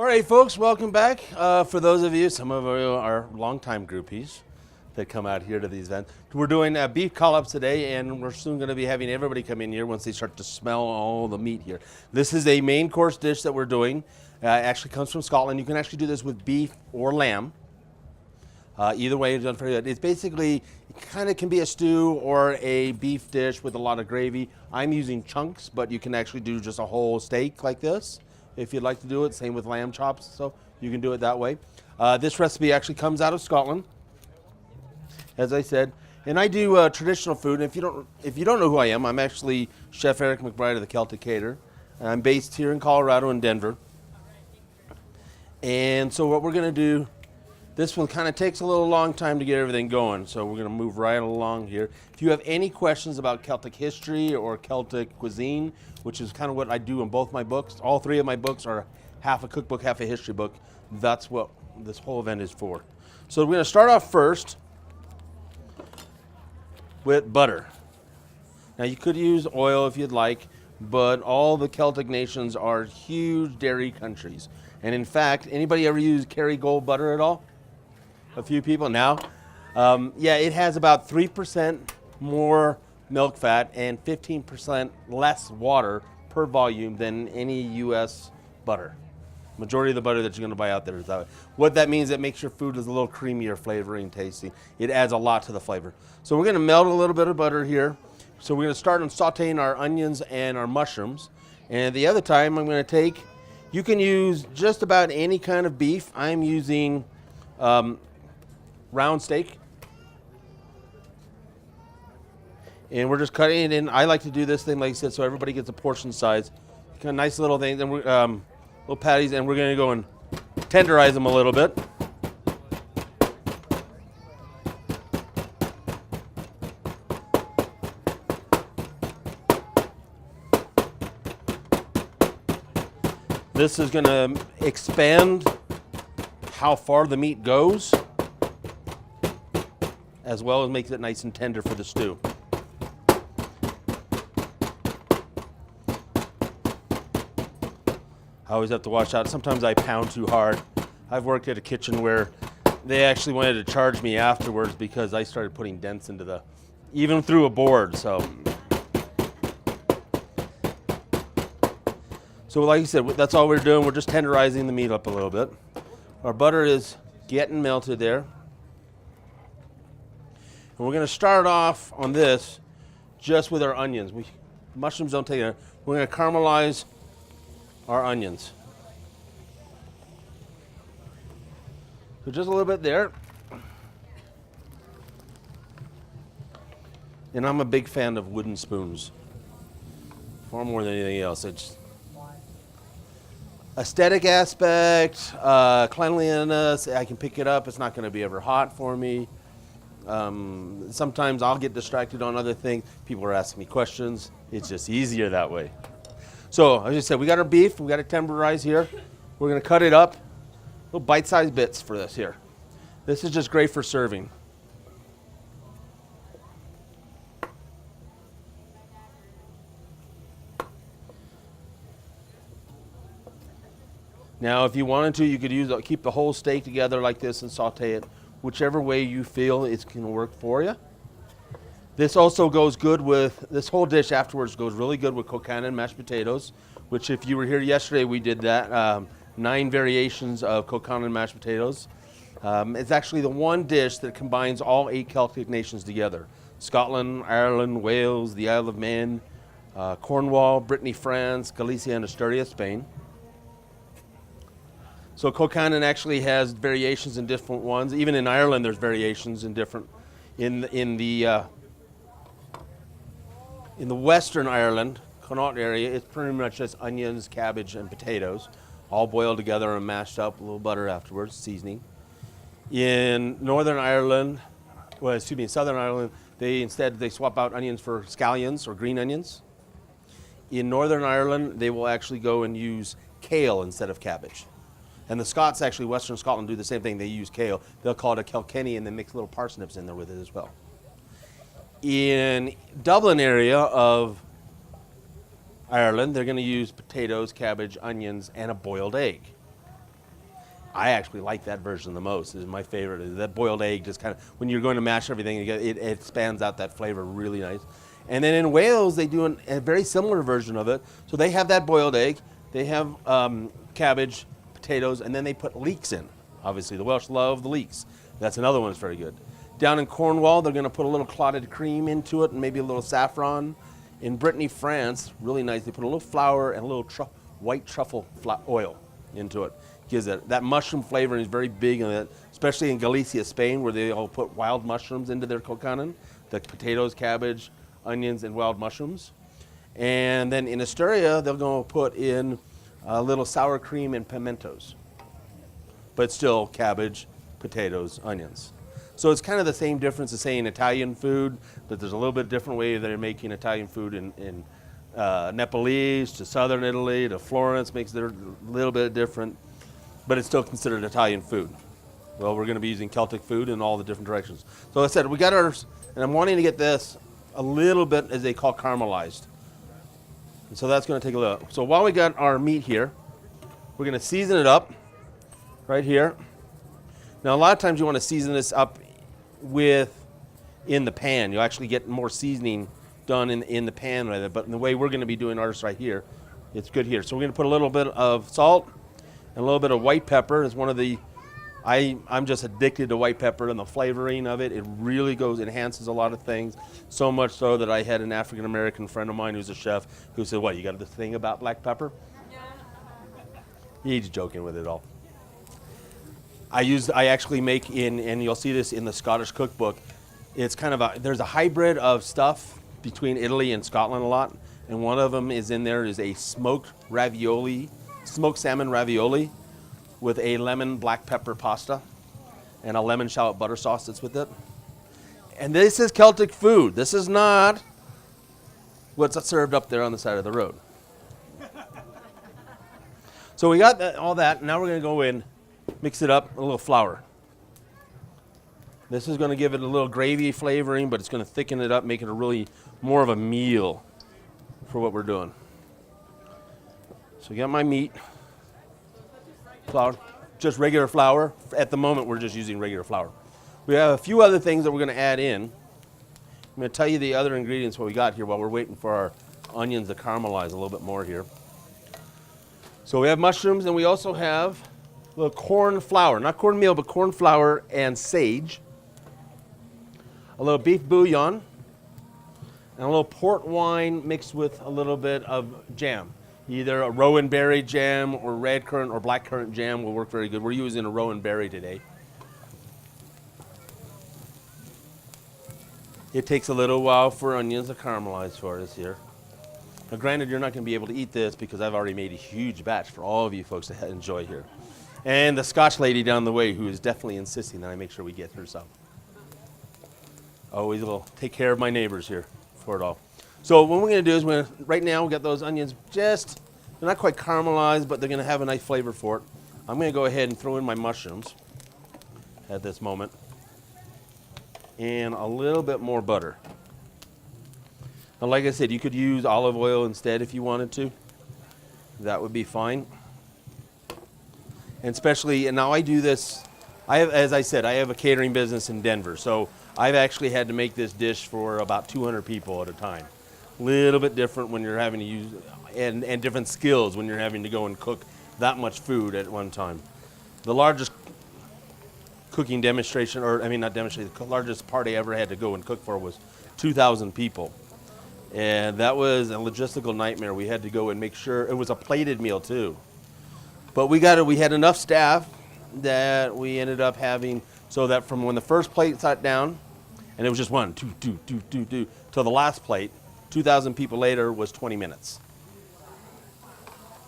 All right, folks, welcome back. For those of you, some of our longtime groupies that come out here to these events, we're doing beef collops today, and we're soon going to be having everybody come in here once they start to smell all the meat here. This is a main course dish that we're doing. It actually comes from Scotland. You can actually do this with beef or lamb. Either way, it's done very good. It's basically, it kind of can be a stew or a beef dish with a lot of gravy. I'm using chunks, but you can actually do just a whole steak like this if you'd like to do it. Same with lamb chops, so you can do it that way. This recipe actually comes out of Scotland, as I said. And I do traditional food. And if you don't know who I am, I'm actually Chef Eric McBride of the Celtic Caterer. I'm based here in Colorado in Denver. And so what we're going to do, this one kind of takes a little long time to get everything going, so we're going to move right along here. If you have any questions about Celtic history or Celtic cuisine, which is kind of what I do in both my books, all three of my books are half a cookbook, half a history book. That's what this whole event is for. So we're going to start off first with butter. Now you could use oil if you'd like, but all the Celtic nations are huge dairy countries. And in fact, anybody ever use Kerrygold butter at all? A few people now. Yeah, it has about 3% more milk fat and 15% less water per volume than any U.S. butter. Majority of the butter that you're going to buy out there is that way. What that means, it makes your food is a little creamier, flavoring, tasty. It adds a lot to the flavor. So we're going to melt a little bit of butter here. So we're going to start on sauteing our onions and our mushrooms. And the other time I'm going to take, you can use just about any kind of beef. I'm using round steak. And we're just cutting it in. I like to do this thing, like I said, so everybody gets a portion size. Kind of nice little things, and we're little patties, and we're going to go and tenderize them a little bit. This is going to expand how far the meat goes, as well as makes it nice and tender for the stew. I always have to watch out. Sometimes I pound too hard. I've worked at a kitchen where they actually wanted to charge me afterwards because I started putting dents into even through a board. So like I said, that's all we're doing. We're just tenderizing the meat up a little bit. Our butter is getting melted there. And we're going to start off on this just with our onions. Mushrooms don't take it. We're going to caramelize our onions. So just a little bit there. And I'm a big fan of wooden spoons. Far more than anything else. It's aesthetic aspect, cleanliness, I can pick it up. It's not going to be ever hot for me. Sometimes I'll get distracted on other things. People are asking me questions. It's just easier that way. So, as I said, we got our beef. We got it temperized here. We're going to cut it up, little bite-sized bits for this here. This is just great for serving. Now, if you wanted to, you could keep the whole steak together like this and saute it, whichever way you feel it's going to work for you. This also goes good with, this whole dish afterwards goes really good with coconut and mashed potatoes, which if you were here yesterday, we did that, 9 variations of coconut and mashed potatoes. It's actually the one dish that combines all 8 Celtic nations together. Scotland, Ireland, Wales, the Isle of Man, Cornwall, Brittany, France, Galicia, and Asturias, Spain. So coconut actually has variations in different ones. Even in Ireland, there's variations in different, in the Western Ireland, Connaught area, it's pretty much just onions, cabbage, and potatoes, all boiled together and mashed up, a little butter afterwards, seasoning. In Northern Ireland, Southern Ireland, they swap out onions for scallions or green onions. In Northern Ireland, they will actually go and use kale instead of cabbage. And the Scots, actually, Western Scotland, do the same thing. They use kale. They'll call it a kilkenny and then mix little parsnips in there with it as well. In Dublin area of Ireland, they're going to use potatoes, cabbage, onions, and a boiled egg. I actually like that version the most. Is my favorite. That boiled egg just kind of, when you're going to mash everything, it expands out that flavor really nice. And then in Wales, they do a very similar version of it. So they have that boiled egg. They have cabbage, potatoes, and then they put leeks in. Obviously, the Welsh love the leeks. That's another one that's very good. Down in Cornwall, they're going to put a little clotted cream into it and maybe a little saffron. In Brittany, France, really nice, they put a little flour and a little white truffle oil into it. Gives it that mushroom flavor, and is very big in it, especially in Galicia, Spain, where they all put wild mushrooms into their kokanen, the potatoes, cabbage, onions, and wild mushrooms. And then in Asturia, they're going to put in a little sour cream and pimentos, but still cabbage, potatoes, onions. So it's kind of the same difference as saying Italian food, but there's a little bit different way they're making Italian food in Nepalese to southern Italy to Florence, makes it a little bit different. But it's still considered Italian food. Well, we're going to be using Celtic food in all the different directions. So like I said, we got ours, and I'm wanting to get this a little bit, as they call, caramelized. And so that's going to take a look. So while we got our meat here, we're going to season it up right here. Now, a lot of times you want to season this up in the pan. You'll actually get more seasoning done in the pan rather, but in the way we're going to be doing ours right here, it's good here. So we're going to put a little bit of salt and a little bit of white pepper. Is one of the, I'm just addicted to white pepper and the flavoring of it. It really enhances a lot of things. So much so that I had an African American friend of mine who's a chef who said, "What, you got this thing about black pepper?" He's joking with it all. I actually make and you'll see this in the Scottish cookbook. It's kind of there's a hybrid of stuff between Italy and Scotland a lot, and one of them is in there is a smoked salmon ravioli with a lemon black pepper pasta and a lemon shallot butter sauce that's with it. And this is Celtic food. This is not what's served up there on the side of the road. So we got all that. Now we're going to go in, mix it up, a little flour. This is going to give it a little gravy flavoring, but it's going to thicken it up, make it a really more of a meal for what we're doing. So I got my meat, flour, just regular flour. At the moment, we're just using regular flour. We have a few other things that we're going to add in. I'm going to tell you the other ingredients what we got here while we're waiting for our onions to caramelize a little bit more here. So we have mushrooms, and we also have a little corn flour, not cornmeal, but corn flour and sage. A little beef bouillon, and a little port wine mixed with a little bit of jam. Either a rowan berry jam or red currant or black currant jam will work very good. We're using a rowan berry today. It takes a little while for onions to caramelize for us here. Now granted, you're not going to be able to eat this because I've already made a huge batch for all of you folks to enjoy here. And the Scotch lady down the way who is definitely insisting that I make sure we get her some. Always will take care of my neighbors here for it all. So what we're going to do is right now we got those onions they're not quite caramelized, but they're going to have a nice flavor for it. I'm going to go ahead and throw in my mushrooms at this moment. And a little bit more butter. Now, like I said, you could use olive oil instead if you wanted to. That would be fine. And especially, and now I do this, as I said, I have a catering business in Denver. So I've actually had to make this dish for about 200 people at a time. A little bit different when you're having to use, and different skills when you're having to go and cook that much food at one time. The largest cooking demonstration, the largest party I ever had to go and cook for was 2,000 people. And that was a logistical nightmare. We had to go and make sure, it was a plated meal too. But we had enough staff that we ended up having, so that from when the first plate sat down, and it was just one, two, till the last plate, 2,000 people later was 20 minutes.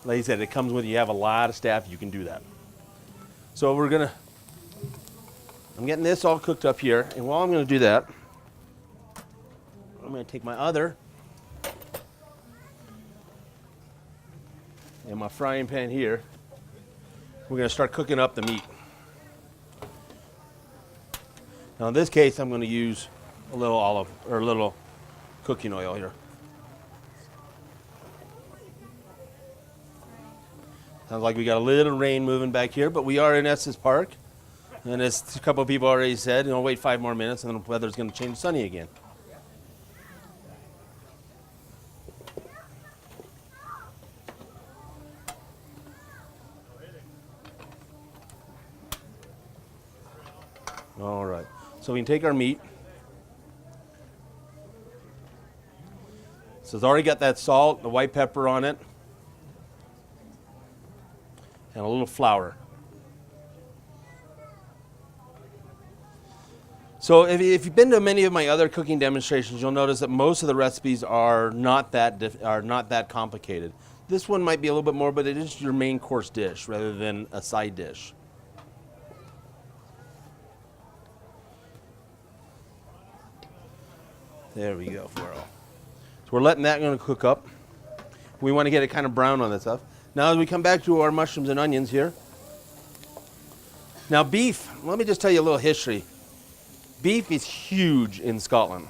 Like I said, it comes with, you have a lot of staff, you can do that. So I'm getting this all cooked up here, and while I'm gonna do that, I'm gonna take my other, and my frying pan here. We're gonna start cooking up the meat. Now in this case, I'm gonna use a little cooking oil here. Sounds like we got a little rain moving back here, but we are in Estes Park. And as a couple of people already said, wait 5 more minutes and then the weather's going to change sunny again. All right, so we can take our meat. So it's already got that salt, the white pepper on it, and a little flour. So if you've been to many of my other cooking demonstrations, you'll notice that most of the recipes are not that complicated. This one might be a little bit more, but it is your main course dish rather than a side dish. There we go, Floro. So we're letting that going to cook up. We want to get it kind of brown on this stuff. Now as we come back to our mushrooms and onions here. Now beef, let me just tell you a little history. Beef is huge in Scotland.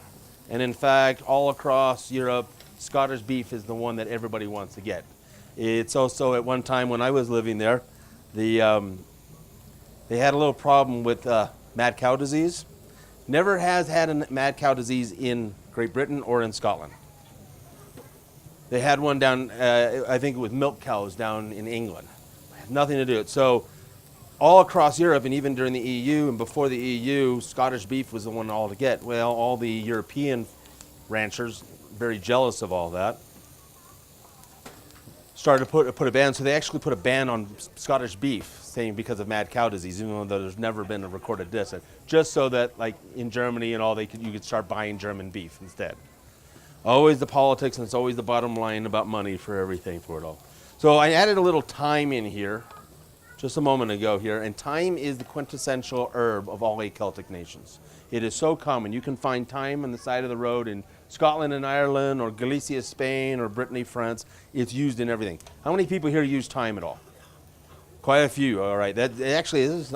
And in fact, all across Europe, Scottish beef is the one that everybody wants to get. It's also at one time when I was living there, they had a little problem with mad cow disease. Never has had a mad cow disease in Great Britain or in Scotland. They had one down, I think it was milk cows down in England. It had nothing to do with it. So all across Europe and even during the EU and before the EU, Scottish beef was the one all to get. Well, all the European ranchers, very jealous of all that, started to put a ban. So they actually put a ban on Scottish beef, saying because of mad cow disease, even though there's never been a recorded death, just so that like in Germany and all, you could start buying German beef instead. Always the politics, and it's always the bottom line about money for everything for it all. So I added a little thyme in here just a moment ago here, and thyme is the quintessential herb of all 8 Celtic nations. It is so common. You can find thyme on the side of the road in Scotland and Ireland, or Galicia, Spain, or Brittany, France. It's used in everything. How many people here use thyme at all? Quite a few, all right. That actually is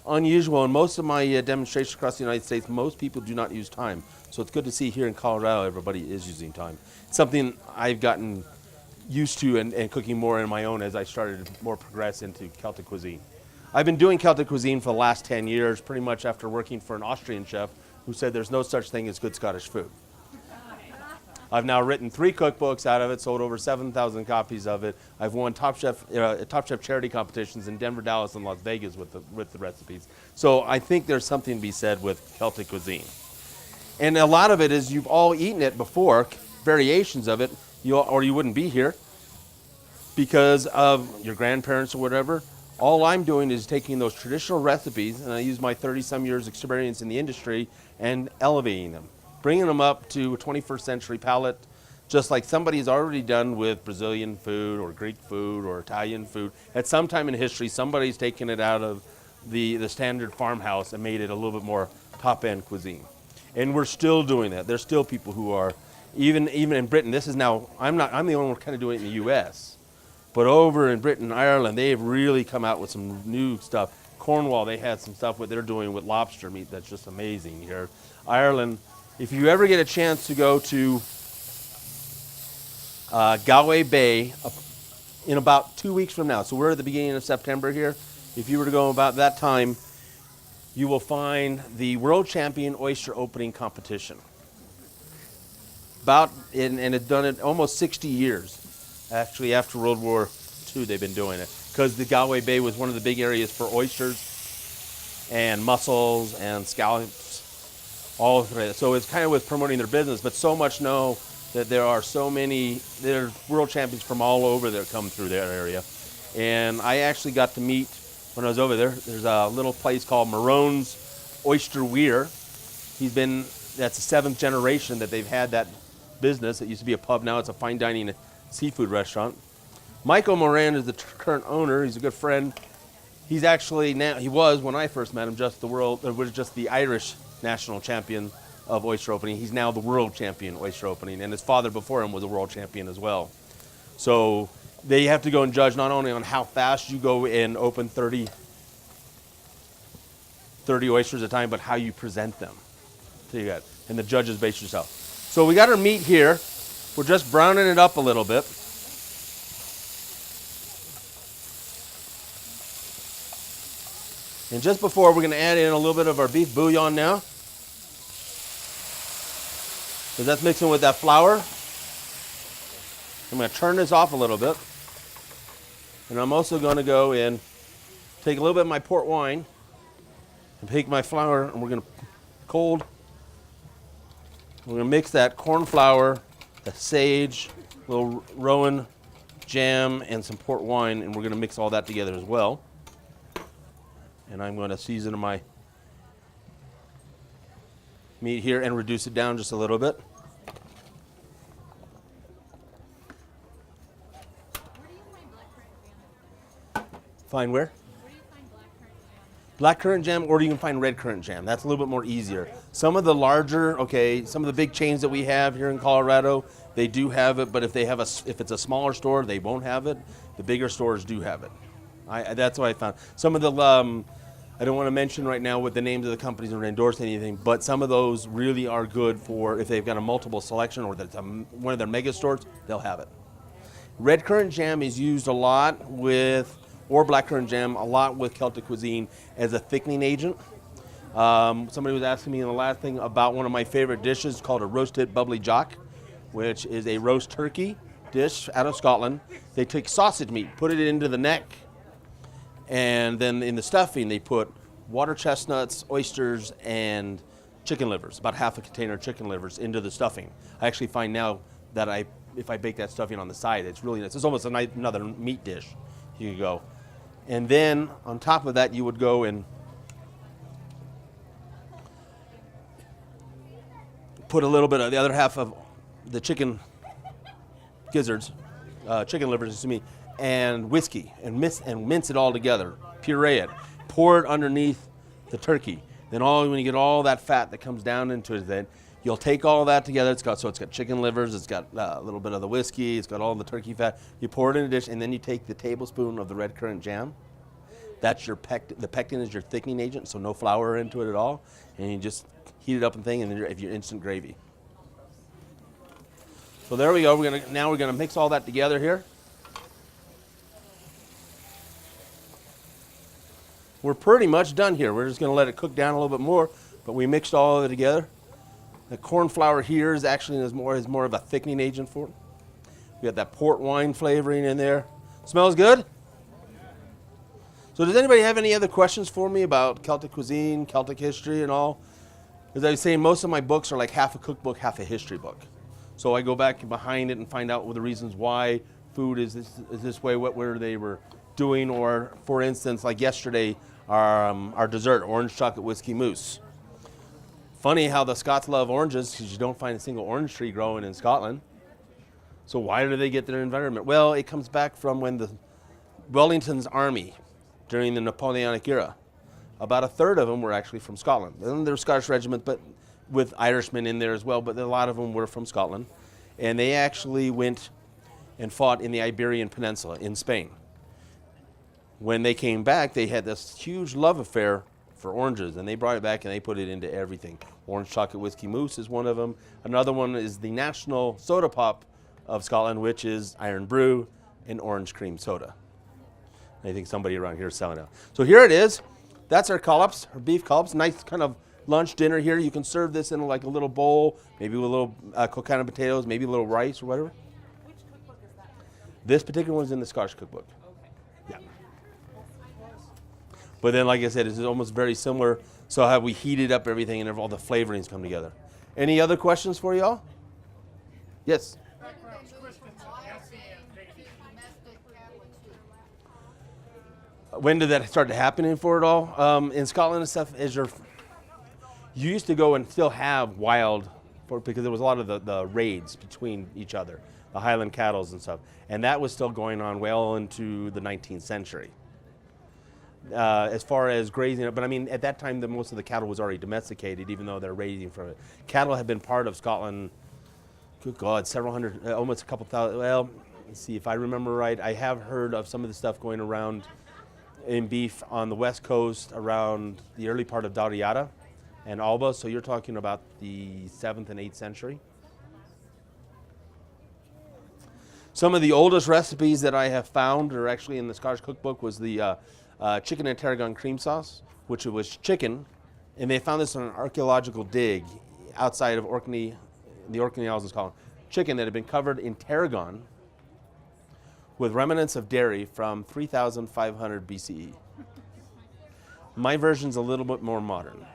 unusual. In most of my demonstrations across the United States, most people do not use thyme. So it's good to see here in Colorado, everybody is using thyme. It's something I've gotten used to and cooking more in my own as I started to more progress into Celtic cuisine. I've been doing Celtic cuisine for the last 10 years, pretty much after working for an Austrian chef who said there's no such thing as good Scottish food. I've now written 3 cookbooks out of it, sold over 7,000 copies of it. I've won Top Chef charity competitions in Denver, Dallas, and Las Vegas with the recipes. So I think there's something to be said with Celtic cuisine. And a lot of it is you've all eaten it before, variations of it, or you wouldn't be here because of your grandparents or whatever. All I'm doing is taking those traditional recipes, and I use my 30-some years experience in the industry, and elevating them, bringing them up to a 21st century palate, just like somebody's already done with Brazilian food or Greek food or Italian food. At some time in history, somebody's taken it out of the standard farmhouse and made it a little bit more top-end cuisine. And we're still doing that. There's still people who are, even in Britain, this is now, I'm the only one kind of doing it in the US. But over in Britain, Ireland, they've really come out with some new stuff. Cornwall, they had some stuff what they're doing with lobster meat that's just amazing here. Ireland, if you ever get a chance to go to Galway Bay in about 2 weeks from now, so we're at the beginning of September here, if you were to go about that time, you will find the World Champion Oyster Opening Competition. And it's done it almost 60 years. Actually, after World War II, they've been doing it. Because the Galway Bay was one of the big areas for oysters and mussels and scallops. All of it. So it's kind of with promoting their business, but so much know that there are there are world champions from all over that come through that area. And I actually got to meet, when I was over there, there's a little place called Marone's Oyster Weir. That's the 7th generation that they've had that business. It used to be a pub, now it's a fine dining seafood restaurant. Michael Moran is the current owner. He's a good friend. He's actually now, he was when I first met him, just the Irish national champion of oyster opening. He's now the world champion oyster opening, and his father before him was a world champion as well. So they have to go and judge not only on how fast you go and open 30 oysters at a time, but how you present them. So you got, and the judges base yourself. So we got our meat here. We're just browning it up a little bit. And just before, we're going to add in a little bit of our beef bouillon now. So that's mixing with that flour. I'm going to turn this off a little bit. And I'm also going to go in, take a little bit of my port wine, and take my flour, and we're going to cold. We're going to mix that corn flour, the sage, a little rowan jam, and some port wine, and we're going to mix all that together as well. And I'm going to season my meat here and reduce it down just a little bit. Find where? Where do you find blackcurrant jam? Blackcurrant jam, or you can find red currant jam. That's a little bit more easier. Some of the larger, some of the big chains that we have here in Colorado, they do have it, but if it's a smaller store, they won't have it. The bigger stores do have it. That's what I found. Some of the, I don't want to mention right now what the names of the companies or endorse anything, but some of those really are good for if they've got a multiple selection or that's one of their mega stores, they'll have it. Red currant jam is used a lot with, or blackcurrant jam, a lot with Celtic cuisine as a thickening agent. Somebody was asking me in the last thing about one of my favorite dishes called a roasted bubbly jock, which is a roast turkey dish out of Scotland. They take sausage meat, put it into the neck, and then in the stuffing they put water chestnuts, oysters, and chicken livers, about half a container of chicken livers into the stuffing. I actually find now that if I bake that stuffing on the side, it's really nice. It's almost another meat dish. You could go. And then on top of that, you would go and put a little bit of the other half of the chicken gizzards, chicken livers, excuse me, and whiskey, and mince it all together, puree it, pour it underneath the turkey. Then when you get all that fat that comes down into it, then you'll take all that together. It's got chicken livers, it's got a little bit of the whiskey, it's got all the turkey fat. You pour it in a dish, and then you take the tablespoon of the red currant jam. That's the pectin is your thickening agent, so no flour into it at all. And you just heat it up and thing, and then your instant gravy. So there we go. Now we're gonna mix all that together here. We're pretty much done here. We're just gonna let it cook down a little bit more, but we mixed all of it together. The corn flour here is actually more of a thickening agent for it. We got that port wine flavoring in there. Smells good? So does anybody have any other questions for me about Celtic cuisine, Celtic history and all? As I was saying, most of my books are like half a cookbook, half a history book. So I go back behind it and find out the reasons why food is this way, what they were doing, or for instance, like yesterday, our dessert, orange chocolate whiskey mousse. Funny how the Scots love oranges, because you don't find a single orange tree growing in Scotland. So why do they get their environment? Well, it comes back from when the Wellington's army, during the Napoleonic era, about a third of them were actually from Scotland. And there were Scottish regiments, but with Irishmen in there as well, but a lot of them were from Scotland. And they actually went and fought in the Iberian Peninsula in Spain. When they came back, they had this huge love affair for oranges, and they brought it back and they put it into everything. Orange chocolate whiskey mousse is one of them. Another one is the national soda pop of Scotland, which is Iron Brew and orange cream soda. I think somebody around here is selling it. So here it is. That's our collops, our beef collops. Nice kind of lunch dinner here. You can serve this in like a little bowl, maybe with a little cooked kind of potatoes, maybe a little rice or whatever. Which cookbook is that? This particular one's in the Scottish cookbook. Okay. Yeah. But then, like I said, it's almost very similar. So how we heated up everything and all the flavorings come together. Any other questions for y'all? Yes. When did that start happening for it all? In Scotland and stuff, you used to go and still have wild, because there was a lot of the raids between each other, the Highland cattle and stuff, and that was still going on well into the 19th century. As far as grazing, but I mean, at that time, most of the cattle was already domesticated, even though they're raising from it. Cattle had been part of Scotland, good God, several hundred, almost a couple thousand, well, let's see, if I remember right, I have heard of some of the stuff going around in beef on the west coast around the early part of Dalriada and Alba, so you're talking about the 7th and 8th century. Some of the oldest recipes that I have found are actually in the Scottish cookbook was the chicken and tarragon cream sauce, which was chicken, and they found this on an archaeological dig outside of Orkney, the Orkney Islands column. Chicken that had been covered in tarragon with remnants of dairy from 3,500 BCE. My version's a little bit more modern.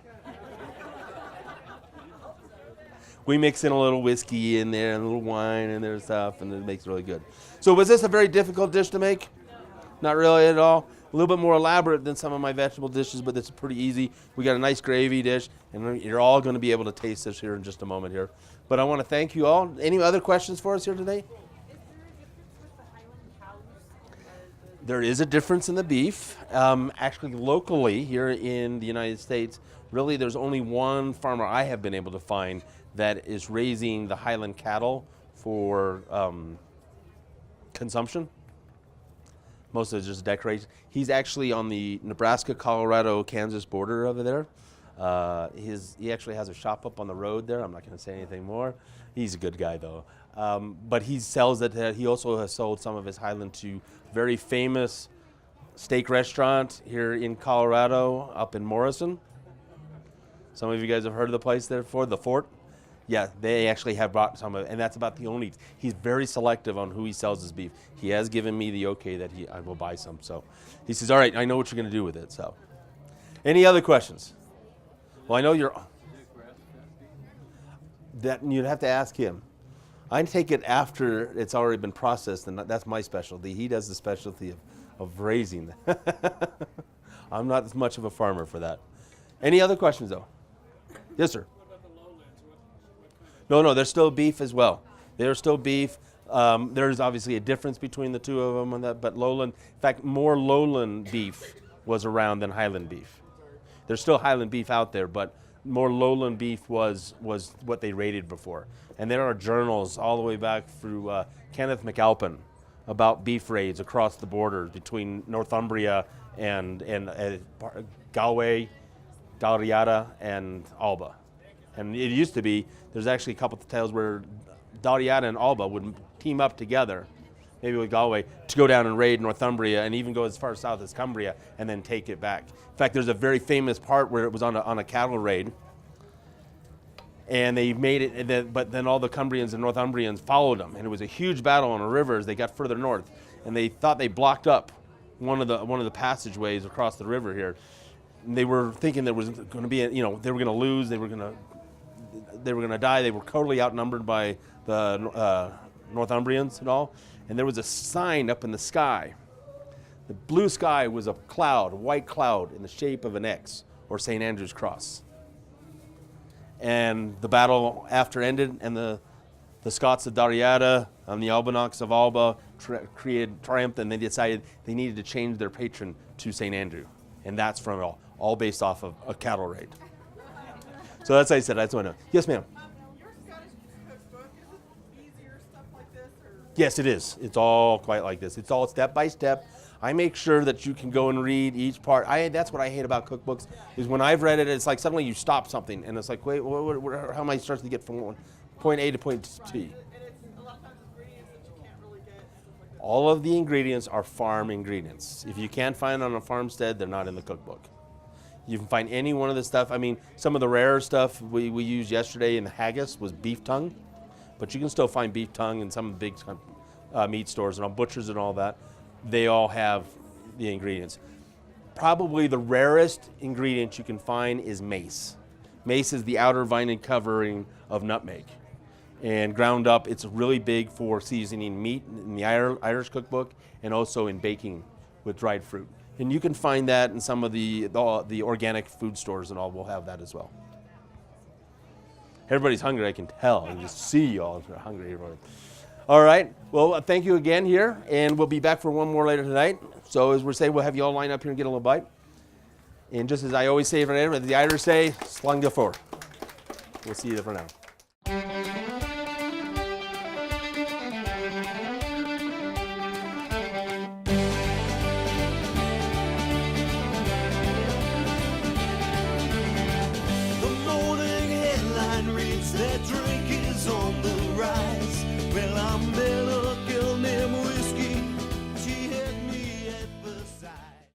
We mix in a little whiskey in there and a little wine and their stuff, and it makes it really good. So was this a very difficult dish to make? Not really at all. A little bit more elaborate than some of my vegetable dishes, but it's pretty easy. We got a nice gravy dish, and you're all going to be able to taste this here in just a moment here. But I want to thank you all. Any other questions for us here today? There is a difference in the beef. Actually, locally here in the United States, really there's only one farmer I have been able to find that is raising the Highland cattle for consumption. Most of it's just decoration. He's actually on the Nebraska, Colorado, Kansas border over there. He actually has a shop up on the road there. I'm not going to say anything more. He's a good guy though. But he sells it. He also has sold some of his Highland to a very famous steak restaurant here in Colorado, up in Morrison. Some of you guys have heard of the place there before, the Fort. Yeah, they actually have brought some of it, and that's about the only. He's very selective on who he sells his beef. He has given me the okay that I will buy some. So he says, all right, I know what you're going to do with it. So any other questions? Well, I know you're. That you'd have to ask him. I take it after it's already been processed, and that's my specialty. He does the specialty of raising. I'm not as much of a farmer for that. Any other questions, though? Yes, sir. No, there's still beef as well. There's still beef. There's obviously a difference between the two of them on that, but lowland, in fact, more lowland beef was around than Highland beef. There's still Highland beef out there, but more lowland beef was what they raided before. And there are journals all the way back through Kenneth McAlpin about beef raids across the border between Northumbria and Galway, Dalriada, and Alba. And it used to be, there's actually a couple of tales where Dalriada and Alba would team up together, maybe with Galway, to go down and raid Northumbria and even go as far south as Cumbria and then take it back. In fact, there's a very famous part where it was on a cattle raid, and they made it, but then all the Cumbrians and Northumbrians followed them, and it was a huge battle on a river as they got further north, and they thought they blocked up one of the passageways across the river here. And they were thinking there was going to be, they were going to lose, they were going to die. They were totally outnumbered by the Northumbrians and all. And there was a sign up in the sky. The blue sky was a cloud, a white cloud in the shape of an X, or St. Andrew's cross. And the battle after ended, and the Scots of Dalriada and the Albanochs of Alba triumphed, and they decided they needed to change their patron to St. Andrew. And that's from it all based off of a cattle raid. So that's what I said. That's what I know. Yes, ma'am. Your Scottish cookbook, is it easier stuff like this? Or? Yes, it is. It's all quite like this. It's all step by step. I make sure that you can go and read each part. That's what I hate about cookbooks, is when I've read it, it's like suddenly you stop something, and it's like, wait, how am I supposed to get from point A to point T? And it's a lot of times ingredients that you can't really get. Like All of the ingredients are farm ingredients. If you can't find it on a farmstead, they're not in the cookbook. You can find any one of the stuff. I mean, some of the rarer stuff we used yesterday in the haggis was beef tongue, but you can still find beef tongue in some big meat stores and on butchers and all that. They all have the ingredients. Probably the rarest ingredient you can find is mace. Mace is the outer vine covering of nutmeg. And ground up, it's really big for seasoning meat in the Irish cookbook and also in baking with dried fruit. And you can find that in some of the organic food stores, and all will have that as well. Everybody's hungry, I can tell. I can just see you all are hungry. Everybody. All right. Well, thank you again here, and we'll be back for one more later tonight. So as we're saying, we'll have you all line up here and get a little bite. And just as I always say, the Irish say, slán go fór. We'll see you there for now.